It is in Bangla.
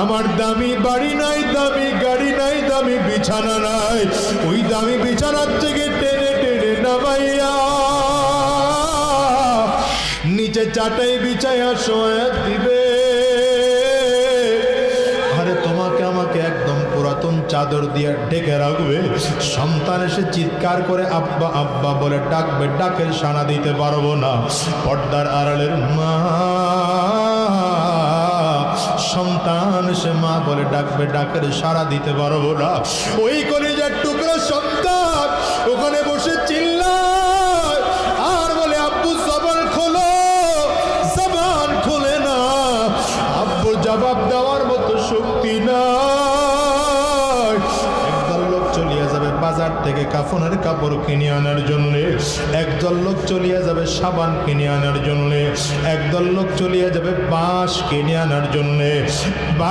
আমার দামি বাড়ি নাই, দামি গাড়ি নাই, দামি বিছানা নাই, ওই দামি বিছানার থেকে টেনে টেনে নামাইয়া নিচে চাটাই বিছাইয়া শোয়া দিবে। আরে তোমাকে আমাকে একদম পুরাতন চাদর দিয়ে ঢেকে রাখবে। সন্তান এসে চিৎকার করে আব্বা আব্বা বলে ডাকবে, ডাকের সাড়া দিতে পারবো না। পর্দার আড়ালের মা, সন্তান সে মা বলে ডাকবে, ডাকের সাড়া দিতে পারবো না। ওই কলিজার টুকরা সন্তান ওখানে বসে চিল্লায় আর বলে আব্বু জবান খোলো, জবান খোলে না। আব্বু জবাব দেওয়ার মতো শক্তি নাই। একদল লোক চলিয়ে যাবে বাজার থেকে কাফনের কাপড় কিনে আনার জন্যে, একদল লোক চলিয়ে যাবে সাবান কিনে আনার জন্যে, একদল লোক চলিয়ে যাবে বাঁশ কিনে আনার জন্যে।